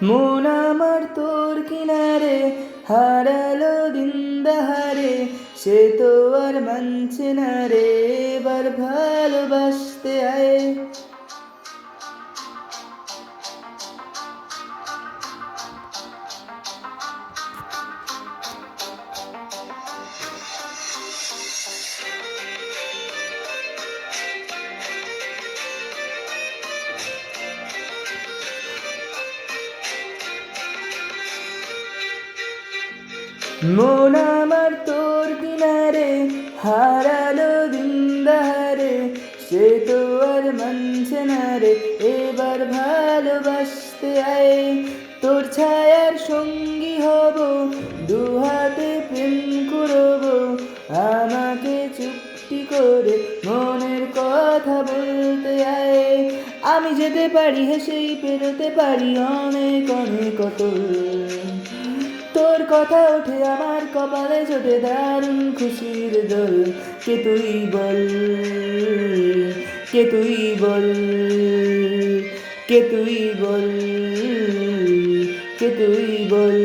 মন আমার তোর কিনারে হারালো দিন দাহারে, সে তো আর মানছে না রে এবার ভালোবাসতে আয়। মন আমার তোর কিনারে হারালো দিন দাহারে, সে তো আর মানছে না রে এবার ভালোবাসতে আয়। তোর ছায়ার সঙ্গী হব, দু হাতে প্রেম করব, আমাকে চুপটি করে মনের কথা বলতে আয়। আমি যেতে পারি হেসেই পেরোতে পারি অনেক অনেক অতল, তোর কথা ওঠে আমার কপালে জোটে দারুণ খুশির দোল। কে তুই বল, কে তুই বল, কে তুই বল, কে তুই বল।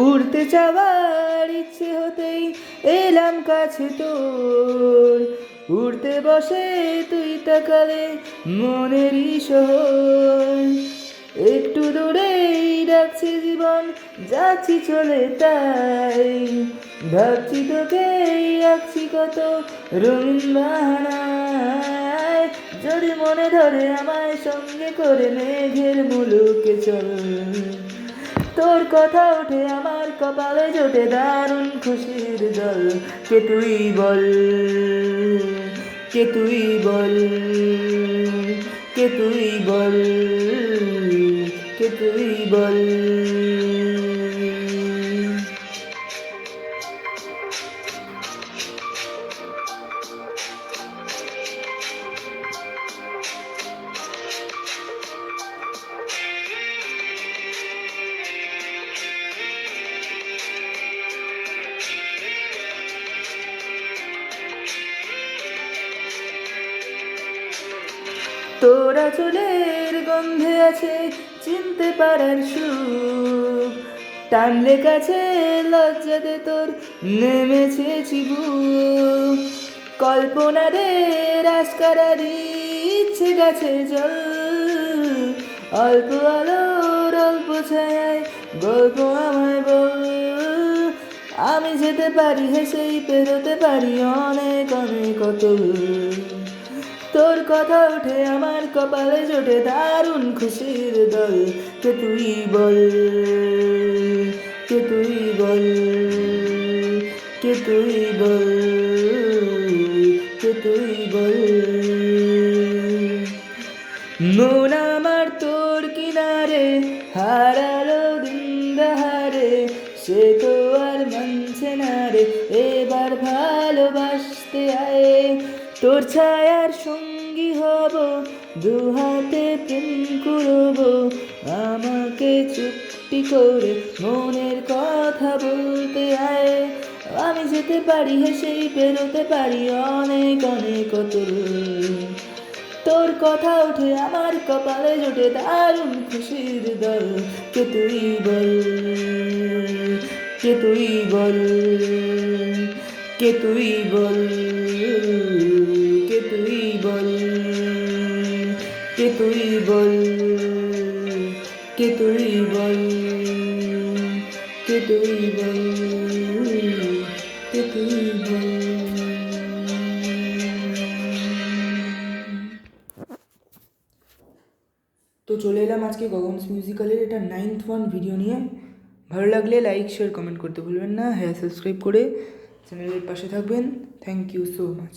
উড়তে যাওয়ার ইচ্ছে হতেই এলাম কাছে তোর, উড়তে বসে তুই তাকালে মনেরই শহর। একটু দূরেই ডাকছে জীবন, যাচ্ছি চলে তাই, ভাবছি তোকেই রাখছি কত রঙিন বাহানায়। যদি মনে ধরে আমায় সঙ্গে করে মেঘের মুলুকে চল, তোর কথা ওঠে আমার কপালে জোটে দারুণ খুশির জল। কে তুই বল, কে তুই বল, কে তুই বল, কে তুই বল। তোরা চুলের গন্ধে আছে চিনতে পারার সুখ, টানলে কাছে লজ্জাতে তোর নেমেছে চিবুক। কল্পনাদের আস্কারার ইচ্ছে গাছে জল, অল্প আলোর অল্প ছায়ায় গল্প আমায় বল। আমি যেতে পারি হেসেই পেরোতে পারি অনেক অনেক অতল, তোর কথা ওঠে আমার কপালে জোটে দারুণ খুশির দল। কে তুই বল, কে তুই বল, কে তুই বল, কে তুই বল। মন আমার তোর কিনারে হারালো দিন দাহারে, সে তো আর মানছে না রে এবার ভালোবাসতে আয়। তোর ছায়ার সঙ্গী হব, দু হাতে প্রেম করব, আমাকে চুপটি করে মনের কথা বলতে আয়। আমি যেতে পারি হেসেই পেরোতে পারি অনেক অনেক অতল, তোর কথা ওঠে আমার কপালে জোটে দারুণ খুশির দল। কে তুই বল, কে তুই বল, কে তুই বল, কে তুই বল, কে তুই বল, কে তুই বল, কে তুই বল, কে তুই বল। তো চলে এলাম আজকে গগনস মিউজিক্যালের এটা 9th ওয়ান ভিডিও নিয়ে। ভালো লাগলে লাইক শেয়ার কমেন্ট করতে ভুলবেন না। হ্যাঁ, সাবস্ক্রাইব করে চ্যানেলের পাশে থাকবেন। Thank you so much.